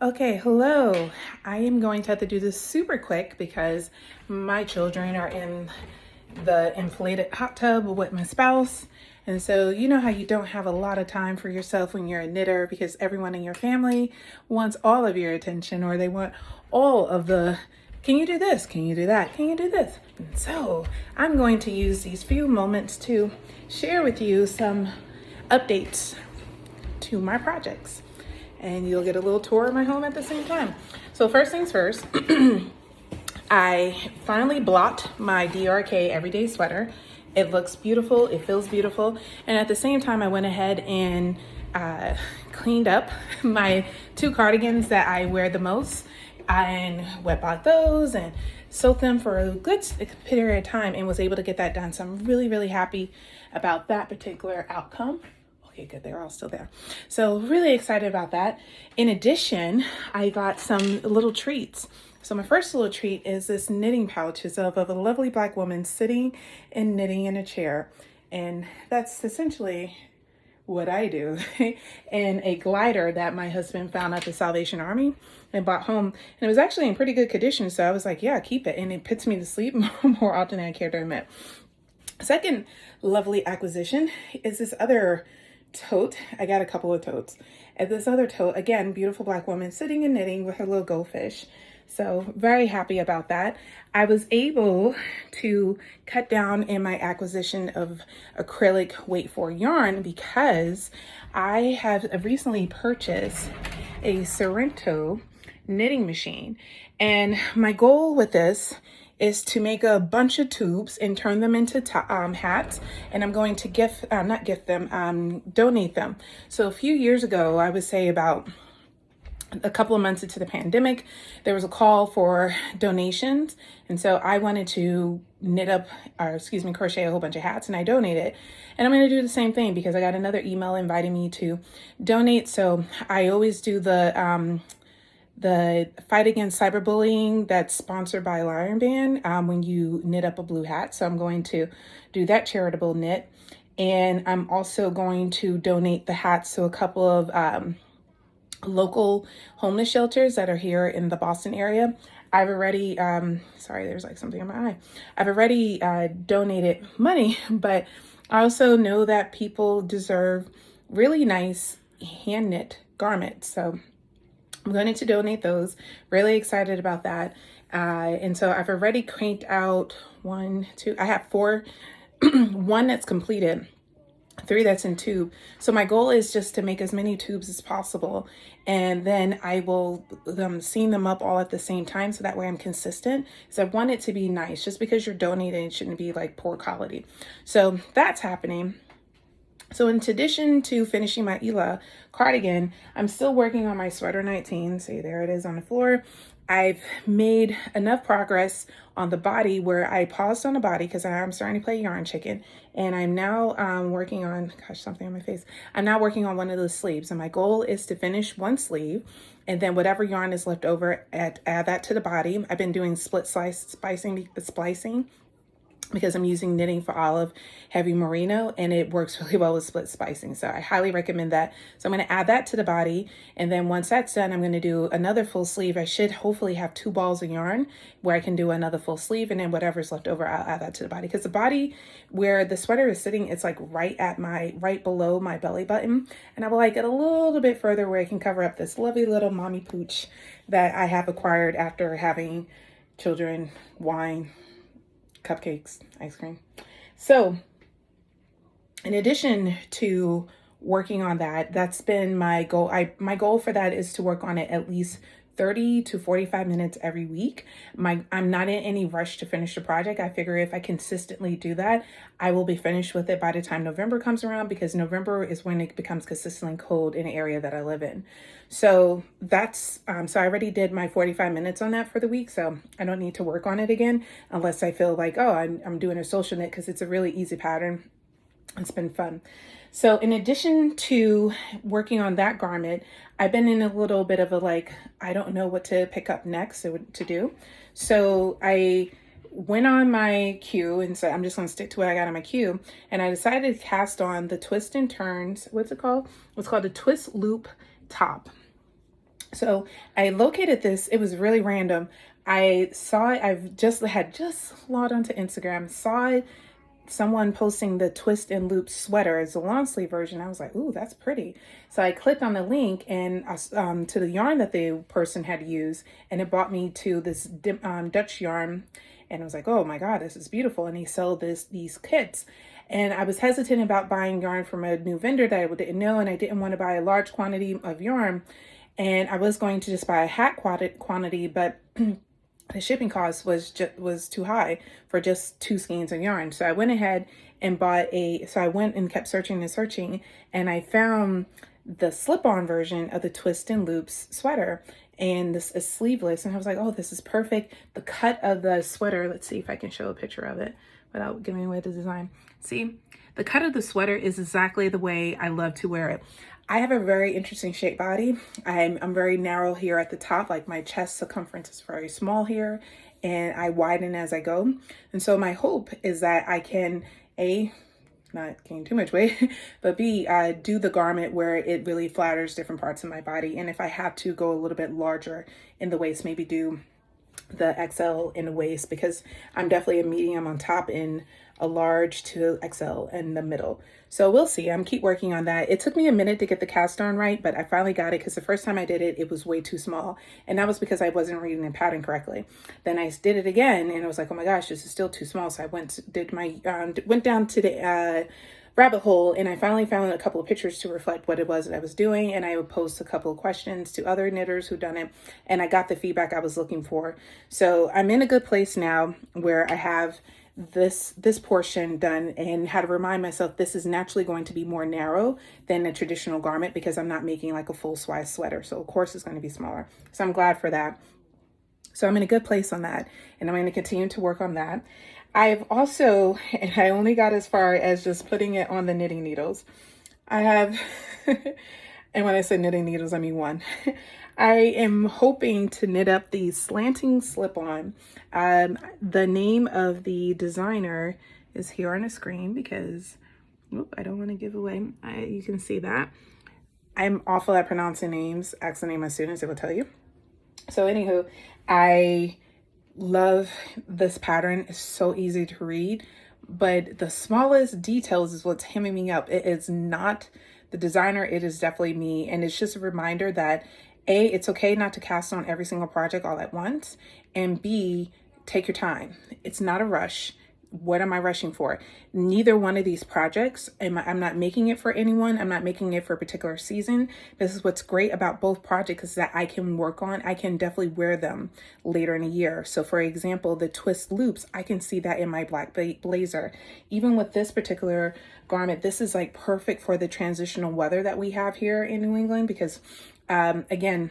Okay, hello. I am going to have to do this super quick because my children are in the inflated hot tub with my spouse. And so you know how you don't have a lot of time for yourself when you're a knitter because everyone in your family wants all of your attention, or they want all of the, can you do this? Can you do that? Can you do this? And so I'm going to use these few moments to share with you some updates to my projects. And you'll get a little tour of my home at the same time. So first things first, I finally blocked my DRK everyday sweater. It looks beautiful, it feels beautiful. And at the same time, I went ahead and cleaned up my two cardigans that I wear the most and wet blocked those and soaked them for a good period of time and was able to get that done. So I'm really, really happy about that particular outcome. Okay, good, they're all still there. So really excited about that. In addition, I got some little treats. So my first little treat is this knitting pouch of a lovely Black woman sitting and knitting in a chair. And that's essentially what I do. And a glider that my husband found at the Salvation Army and brought home. And it was actually in pretty good condition. So I was like, yeah, keep it. And it puts me to sleep more often than I care to admit. Second lovely acquisition is this other tote. I got a couple of totes. And this other tote, again, beautiful Black woman sitting and knitting with her little goldfish. So very happy about that. I was able to cut down in my acquisition of acrylic weight for yarn because I have recently purchased a Sorrento knitting machine. And my goal with this is to make a bunch of tubes and turn them into hats. And I'm going to donate them. So a few years ago, I would say about a couple of months into the pandemic, there was a call for donations. And so I wanted to crochet a whole bunch of hats, and I donated. And I'm going to do the same thing because I got another email inviting me to donate. So I always do the fight against cyberbullying that's sponsored by Lolabeans when you knit up a blue hat. So I'm going to do that charitable knit. And I'm also going to donate the hats to a couple of local homeless shelters that are here in the Boston area. I've already, sorry, there's like something in my eye. I've already donated money, but I also know that people deserve really nice hand knit garments. So I'm going to donate those. Really excited about that. And so I've already cranked out I have 4, 1 that's completed, 3 that's in tube. So my goal is just to make as many tubes as possible. And then I will seam them up all at the same time. So that way I'm consistent. So I want it to be nice. Just because you're donating, it shouldn't be like poor quality. So that's happening. So in addition to finishing my Ela cardigan, I'm still working on my sweater 19. See, there it is on the floor. I've made enough progress on the body where I paused on the body because I'm starting to play yarn chicken. And I'm now working on, something on my face. I'm now working on one of the sleeves. And my goal is to finish one sleeve. And then whatever yarn is left over, add that to the body. I've been doing split splicing because I'm using Knitting for Olive heavy merino, and it works really well with split spicing. So I highly recommend that. So I'm going to add that to the body. And then once that's done, I'm going to do another full sleeve. I should hopefully have 2 balls of yarn where I can do another full sleeve, and then whatever's left over, I'll add that to the body. Because the body where the sweater is sitting, it's like right below my belly button. And I will like it a little bit further where I can cover up this lovely little mommy pooch that I have acquired after having children, wine, cupcakes, ice cream. So in addition to working on that, that's been my goal. My goal for that is to work on it at least 30 to 45 minutes every week. I'm not in any rush to finish the project. I figure if I consistently do that, I will be finished with it by the time November comes around, because November is when it becomes consistently cold in the area that I live in. So that's, so I already did my 45 minutes on that for the week. So I don't need to work on it again unless I feel like, oh, I'm doing a social knit, because it's a really easy pattern. It's been fun. So in addition to working on that garment, I've been in a little bit of a I don't know what to pick up next to do. So I went on my queue and said, I'm just going to stick to what I got on my queue. And I decided to cast on the Twist and Turns. What's it called? It's called the Twist Loop Top. So I located this. It was really random. I saw it. Had just logged onto Instagram, saw it, someone posting the twist and loop sweater as a long sleeve version. I was like, ooh, that's pretty. So I clicked on the link and to the yarn that the person had used, and it brought me to this Dutch yarn. And I was like, oh my God, this is beautiful. And he sold these kits. And I was hesitant about buying yarn from a new vendor that I didn't know, and I didn't want to buy a large quantity of yarn. And I was going to just buy a hat quantity, but the shipping cost was too high for just 2 skeins of yarn. So I went ahead and I went and kept searching and searching, and I found the slip-on version of the twist and loops sweater. And this is sleeveless, and I was like, oh, this is perfect. The cut of the sweater, let's see if I can show a picture of it without giving away the design. See, the cut of the sweater is exactly the way I love to wear it. I have a very interesting shaped body. I'm very narrow here at the top, like my chest circumference is very small here, and I widen as I go. And so my hope is that I can, A, not gain too much weight, but B, do the garment where it really flatters different parts of my body. And if I have to go a little bit larger in the waist, maybe do the XL in the waist, because I'm definitely a medium on top and a large to XL in the middle. So we'll see. I'm keep working on that. It took me a minute to get the cast on right, but I finally got it, because the first time I did it, it was way too small. And that was because I wasn't reading the pattern correctly. Then I did it again and I was like, oh my gosh, this is still too small. So I went down to the rabbit hole, and I finally found a couple of pictures to reflect what it was that I was doing, and I would post a couple of questions to other knitters who done it, and I got the feedback I was looking for. So I'm in a good place now where I have this portion done, and how to remind myself this is naturally going to be more narrow than a traditional garment, because I'm not making like a full swath sweater, so of course it's going to be smaller. So I'm glad for that. So I'm in a good place on that, and I'm going to continue to work on that. I've also, and I only got as far as just putting it on the knitting needles. I have, and when I say knitting needles, I mean one. I am hoping to knit up the Slanting slip-on. The name of the designer is here on the screen, because I don't want to give away. You can see that. I'm awful at pronouncing names. Ask the name of my students, it will tell you. So anywho, I love this pattern. It's so easy to read, but the smallest details is what's hemming me up. It is not the designer, it is definitely me. And it's just a reminder that A, it's okay not to cast on every single project all at once, and B, take your time. It's not a rush. What am I rushing for? Neither one of these projects, I'm not making it for anyone. I'm not making it for a particular season. This is what's great about both projects, is that I can work on, I can definitely wear them later in the year. So for example, the twist loops, I can see that in my black blazer. Even with this particular garment, this is like perfect for the transitional weather that we have here in New England, because again,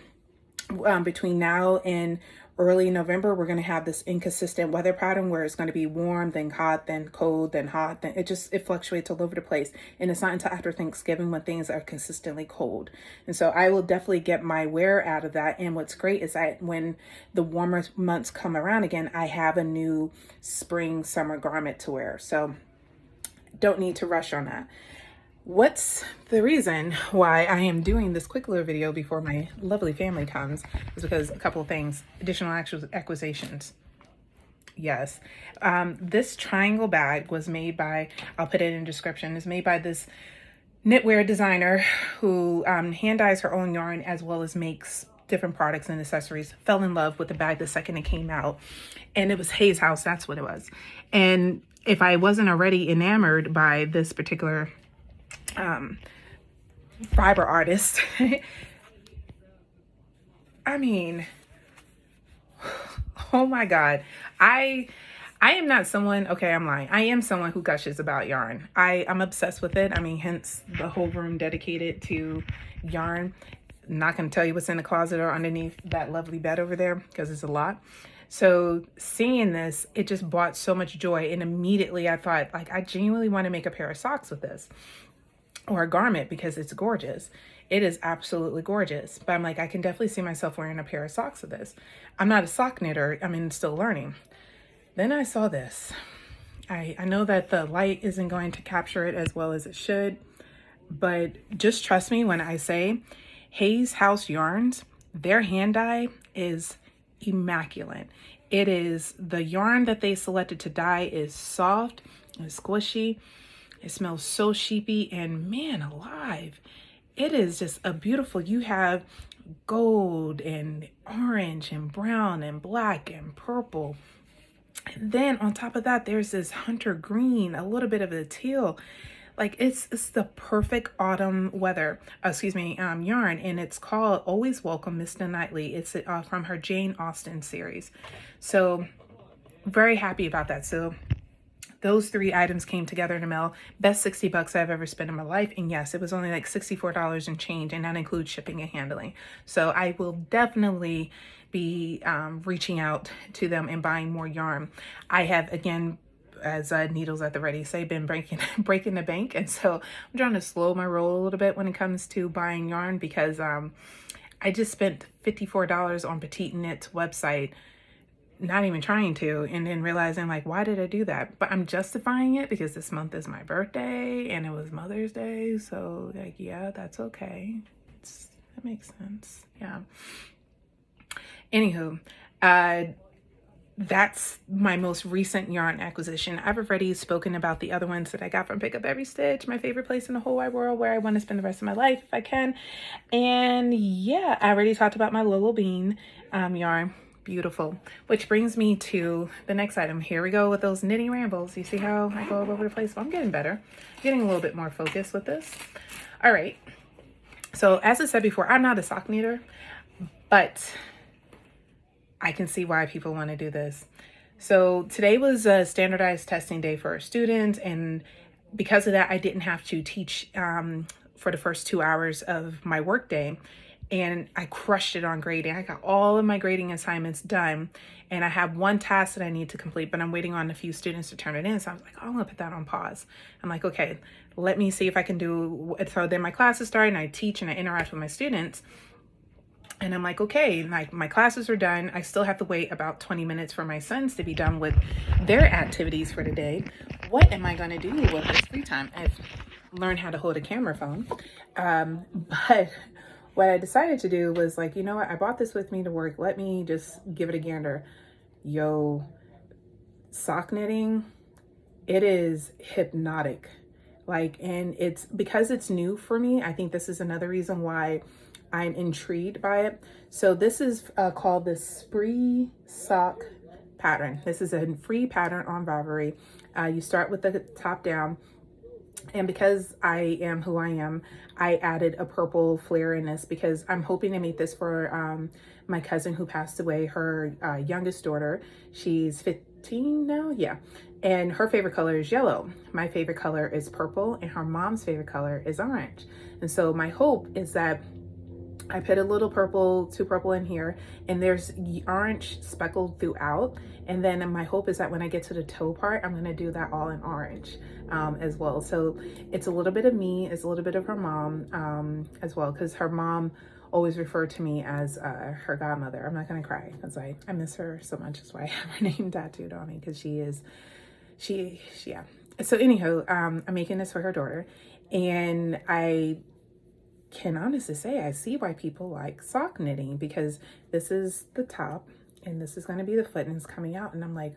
between now and early November, we're going to have this inconsistent weather pattern where it's going to be warm, then hot, then cold, then hot. Then it fluctuates all over the place. And it's not until after Thanksgiving when things are consistently cold. And so I will definitely get my wear out of that. And what's great is that when the warmer months come around again, I have a new spring, summer garment to wear. So don't need to rush on that. What's the reason why I am doing this quick little video before my lovely family comes is because a couple of things. Additional acquisitions. Yes. This triangle bag was made by, I'll put it in the description, is made by this knitwear designer who hand dyes her own yarn as well as makes different products and accessories. Fell in love with the bag the second it came out. And it was Hayes House, that's what it was. And if I wasn't already enamored by this particular fiber artist, I mean, oh my God, I am not someone, okay, I'm lying. I am someone who gushes about yarn. I'm obsessed with it. I mean, hence the whole room dedicated to yarn. I'm not going to tell you what's in the closet or underneath that lovely bed over there, because it's a lot. So seeing this, it just brought so much joy. And immediately I thought, like, I genuinely want to make a pair of socks with this, or a garment, because it's gorgeous. It is absolutely gorgeous. But I'm like, I can definitely see myself wearing a pair of socks with this. I'm not a sock knitter. I mean, still learning. Then I saw this. I know that the light isn't going to capture it as well as it should, but just trust me when I say Hayes House yarns Their hand dye is immaculate. It is, the yarn that they selected to dye is soft and squishy. It smells so sheepy, and man alive, it is just a beautiful, you have gold and orange and brown and black and purple. And then on top of that, there's this hunter green, a little bit of a teal. Like it's the perfect autumn weather, yarn, and it's called Always Welcome Mr. Knightley. It's from her Jane Austen series. So very happy about that. So those 3 items came together in the mail. Best $60 I've ever spent in my life. And yes, it was only like $64 and change, and that includes shipping and handling. So I will definitely be reaching out to them and buying more yarn. I have, again, as needles at the ready say, been breaking the bank. And so I'm trying to slow my roll a little bit when it comes to buying yarn, because I just spent $54 on Petite Knit's website, not even trying to, and then realizing like, why did I do that? But I'm justifying it because this month is my birthday and it was Mother's Day. So like, yeah, that's okay. That makes sense. Yeah. Anywho, that's my most recent yarn acquisition. I've already spoken about the other ones that I got from Pick Up Every Stitch, my favorite place in the whole wide world where I want to spend the rest of my life if I can. And yeah, I already talked about my Lolabean yarn. Beautiful. Which brings me to the next item. Here we go with those knitting rambles. You see how I go all over the place? Well, I'm getting better. Getting a little bit more focused with this. All right. So as I said before, I'm not a sock knitter, but I can see why people want to do this. So today was a standardized testing day for our students, and because of that, I didn't have to teach for the first 2 hours of my workday, and I crushed it on grading. I got all of my grading assignments done, and I have one task that I need to complete, but I'm waiting on a few students to turn it in. So I was like, oh, I'm gonna put that on pause. I'm like, okay, let me see if I can do it. So then my classes start, and I teach and I interact with my students. And I'm like, okay, like my classes are done. I still have to wait about 20 minutes for my sons to be done with their activities for the day. What am I going to do with this free time? I've learned how to hold a camera phone. But what I decided to do was like, you know what? I brought this with me to work. Let me just give it a gander. Yo, sock knitting, it is hypnotic. Like, and it's because it's new for me. I think this is another reason why I'm intrigued by it. So this is called the Spree sock pattern. This is a free pattern on Ravelry. You start with the top down, and because I am who I am, I added a purple flare in this because I'm hoping to make this for my cousin who passed away, her youngest daughter. She's 15 now, yeah. And her favorite color is yellow. My favorite color is purple, and her mom's favorite color is orange. And so my hope is that I put a little purple, purple in here, and there's orange speckled throughout. And then my hope is that when I get to the toe part, I'm gonna do that all in orange as well. So it's a little bit of me, it's a little bit of her mom as well, because her mom always referred to me as her godmother. I'm not gonna cry because I miss her so much. That's why I have her name tattooed on me, because yeah. So anyhow, I'm making this for her daughter, and I can honestly say I see why people like sock knitting, because this is the top and this is going to be the foot, and it's coming out, and I'm like,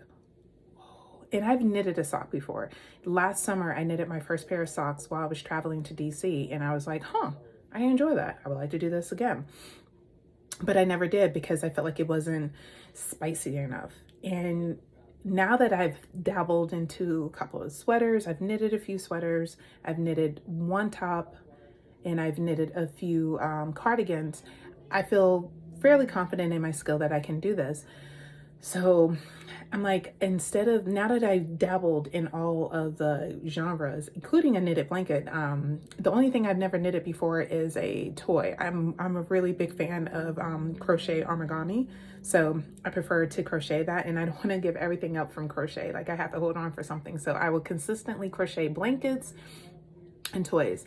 oh. And I've knitted a sock before. Last summer I knitted my first pair of socks while I was traveling to DC, and I was like, I enjoy that. I would like to do this again. But I never did because I felt like it wasn't spicy enough. And now that I've dabbled into a couple of sweaters, I've knitted a few sweaters, I've knitted one top, and I've knitted a few cardigans, I feel fairly confident in my skill that I can do this. So I'm like, now that I've dabbled in all of the genres, including a knitted blanket, the only thing I've never knitted before is a toy. I'm a really big fan of crochet origami. So I prefer to crochet that, and I don't want to give everything up from crochet. Like, I have to hold on for something. So I will consistently crochet blankets and toys.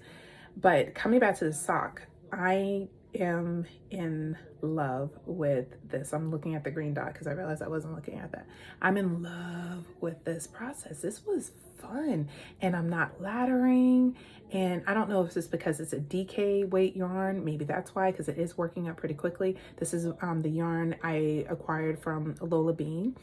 But coming back to the sock, I am in love with this. I'm looking at the green dot because I realized I wasn't looking at that. I'm in love with this process. This was fun, and I'm not laddering. And I don't know if it's because it's a DK weight yarn. Maybe that's why, because it is working up pretty quickly. This is the yarn I acquired from Lolabeans,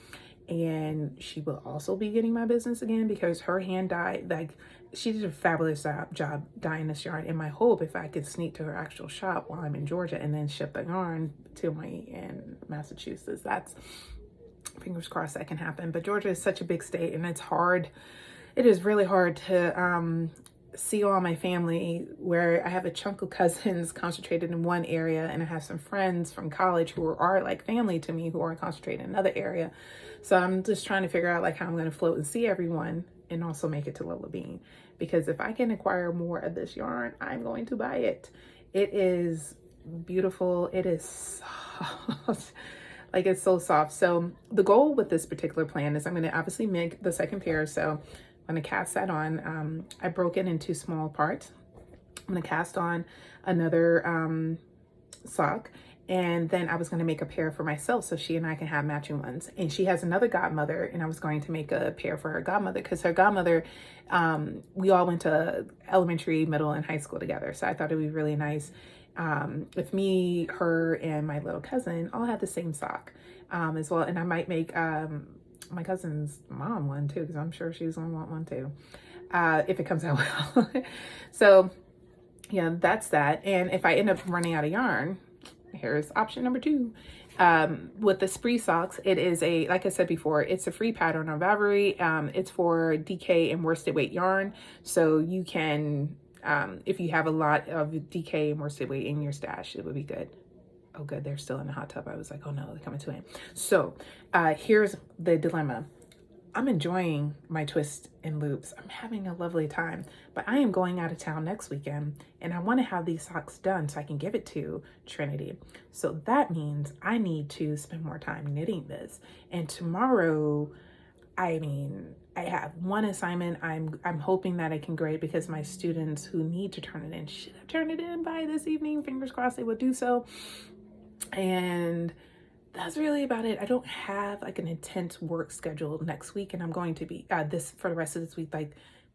and she will also be getting my business again because her hand dyed, like, she did a fabulous job dyeing this yarn. And my hope, if I could sneak to her actual shop while I'm in Georgia and then ship the yarn to me in Massachusetts, that's, fingers crossed, that can happen. But Georgia is such a big state, and it's hard. It is really hard to see all my family, where I have a chunk of cousins concentrated in one area, and I have some friends from college who are like family to me who are concentrated in another area. So I'm just trying to figure out like how I'm going to float and see everyone and also make it to Lolabeans, because if I can acquire more of this yarn, I'm going to buy it. It is beautiful. It is soft. Like, it's so soft. So the goal with this particular plan is I'm going to obviously make the second pair. So I'm going to cast that on. I broke it into small parts. I'm going to cast on another sock, and then I was going to make a pair for myself so she and I can have matching ones. And she has another godmother, and I was going to make a pair for her godmother because her godmother, we all went to elementary, middle, and high school together. So I thought it would be really nice if me, her, and my little cousin all had the same sock as well. And I might make my cousin's mom one too, because I'm sure she's gonna want one too, if it comes out well. So yeah, that's that. And if I end up running out of yarn, here's option number 2. With the spree socks, it is a, like I said before, it's a free pattern on Ravelry. It's for DK and worsted weight yarn. So you can, if you have a lot of DK and worsted weight in your stash, it would be good. Oh, good. They're still in the hot tub. I was like, oh no, they're coming to an end. So here's the dilemma. I'm enjoying my twists and loops. I'm having a lovely time, but I am going out of town next weekend, and I want to have these socks done so I can give it to Trinity. So that means I need to spend more time knitting this. And tomorrow, I mean, I have one assignment I'm hoping that I can grade, because my students who need to turn it in should have turned it in by this evening. Fingers crossed they would do so. And that's really about it. I don't have like an intense work schedule next week, and I'm going to be this for the rest of this week. Like,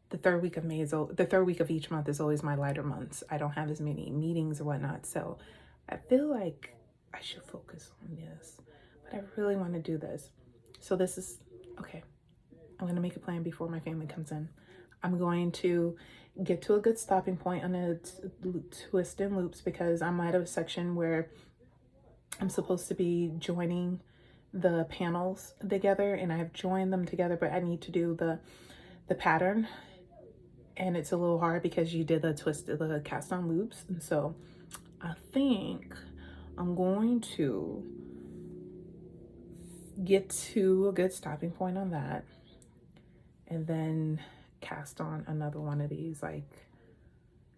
the third week of May is the third week of each month is always my lighter months. I don't have as many meetings or whatnot, so I feel like I should focus on this. But I really want to do this. So this is okay. I'm going to make a plan before my family comes in. I'm going to get to a good stopping point on the twist and loops, because I'm at a section where I'm supposed to be joining the panels together, and I have joined them together, but I need to do the pattern, and it's a little hard because you did the cast on loops. And so I think I'm going to get to a good stopping point on that, and then cast on another one of these. Like,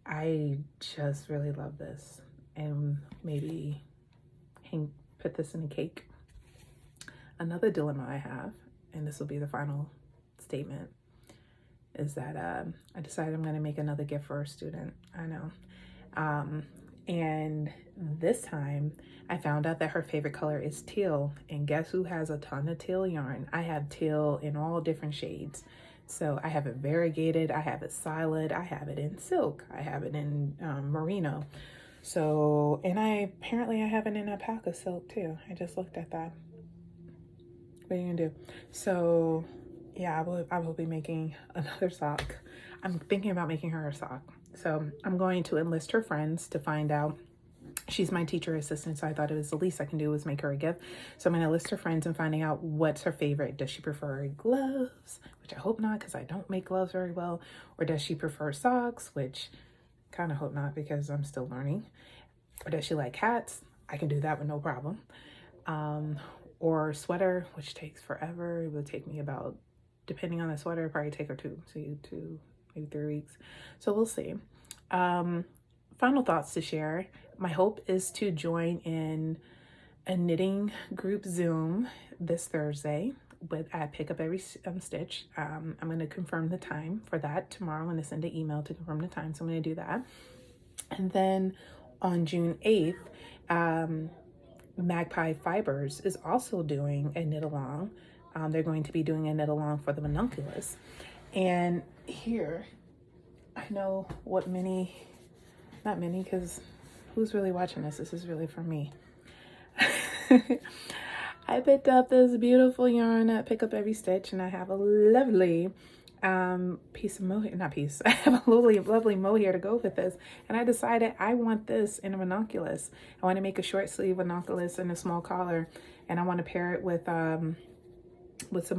I just really love this, and maybe put this in a cake. Another dilemma I have, and this will be the final statement, is that I decided I'm going to make another gift for a student. I know. And this time I found out that her favorite color is teal, and guess who has a ton of teal yarn? I have teal in all different shades. So I have it variegated, I have it solid, I have it in silk, I have it in merino. So, and apparently I have it in alpaca silk too. I just looked at that. What are you gonna do? So yeah, I will be making another sock. I'm thinking about making her a sock. So I'm going to enlist her friends to find out. She's my teacher assistant, so I thought it was the least I can do was make her a gift. So I'm going to list her friends and finding out what's her favorite. Does she prefer gloves, which I hope not, because I don't make gloves very well, or does she prefer socks, which kind of hope not because I'm still learning, or does she like hats? I can do that with no problem. Or sweater, which takes forever. It would take me about, depending on the sweater, probably take her two, maybe 3 weeks. So we'll see. Final thoughts to share. My hope is to join in a knitting group Zoom this Thursday with Pick Up Every Stitch. I'm going to confirm the time for that tomorrow. I'm going to send an email to confirm the time, so I'm going to do that. And then on June 8th, Magpie Fibers is also doing a knit along. They're going to be doing a knit along for the ranunculus. And here, I know what many, not many, because who's really watching this? This is really for me. I picked up this beautiful yarn at Pick Up Every Stitch, and I have a lovely piece of mohair, not piece, I have a lovely mohair to go with this. And I decided I want this in a ranunculus. I want to make a short sleeve ranunculus and a small collar, and I want to pair it with some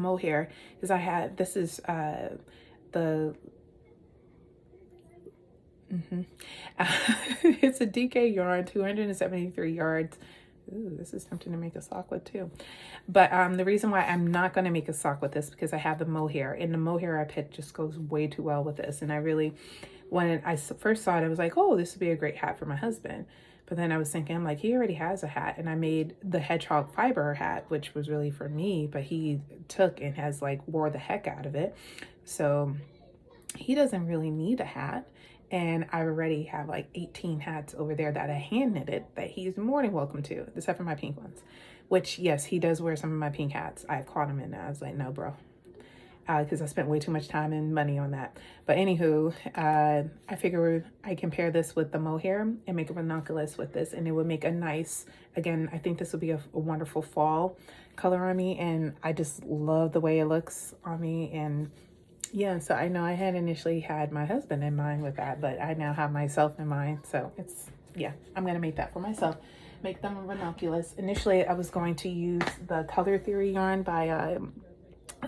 mohair. Because I had, this is the it's a DK yarn, 273 yards. Ooh, this is tempting to make a sock with too. But the reason why I'm not going to make a sock with this, because I have the mohair, and the mohair I picked just goes way too well with this. And I really, when I first saw it, I was like, oh, this would be a great hat for my husband. But then I was thinking, I'm like, he already has a hat, and I made the hedgehog fiber hat, which was really for me, but he took and has like wore the heck out of it. So he doesn't really need a hat. And I already have like 18 hats over there that I hand knitted that he's more than welcome to, except for my pink ones, which yes, he does wear some of my pink hats. I've caught him in that. I was like, no, bro, because I spent way too much time and money on that. But anywho, I figure I can pair this with the mohair and make a ranunculus with this, and it would make a nice, again, I think this would be a wonderful fall color on me, and I just love the way it looks on me. And yeah, so I know I had initially had my husband in mind with that, but I now have myself in mind. So it's, yeah, I'm going to make that for myself. Make them a ranunculus. Initially, I was going to use the Color Theory yarn by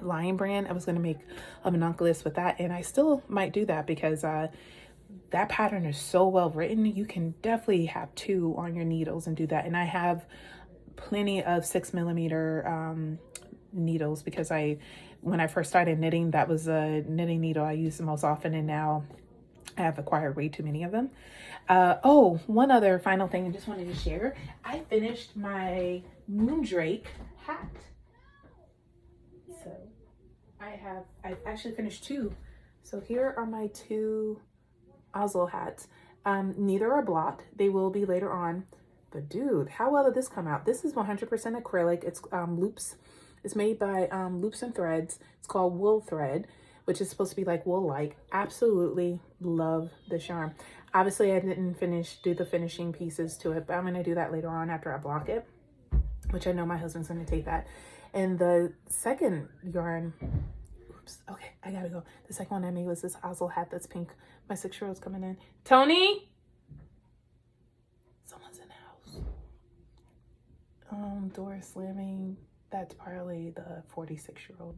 Lion Brand. I was going to make a ranunculus with that, and I still might do that because that pattern is so well written. You can definitely have two on your needles and do that. And I have plenty of 6mm needles, because when I first started knitting, that was a knitting needle I used the most often, and now I have acquired way too many of them. Oh, one other final thing I just wanted to share. I finished my Moondrake hat. So I've actually finished two. So here are my two Oslo hats. Neither are blocked. They will be later on. But dude, how well did this come out? This is 100% acrylic. It's loops. It's made by Loops and Threads. It's called Wool Thread, which is supposed to be like wool-like. Absolutely love this yarn. Obviously, I didn't do the finishing pieces to it, but I'm going to do that later on after I block it, which I know my husband's going to take that. And the second yarn, oops, okay, I gotta go. The second one I made was this Oslo hat that's pink. My 6-year-old's coming in. Tony? Someone's in the house. Door slamming. That's probably the 46-year-old.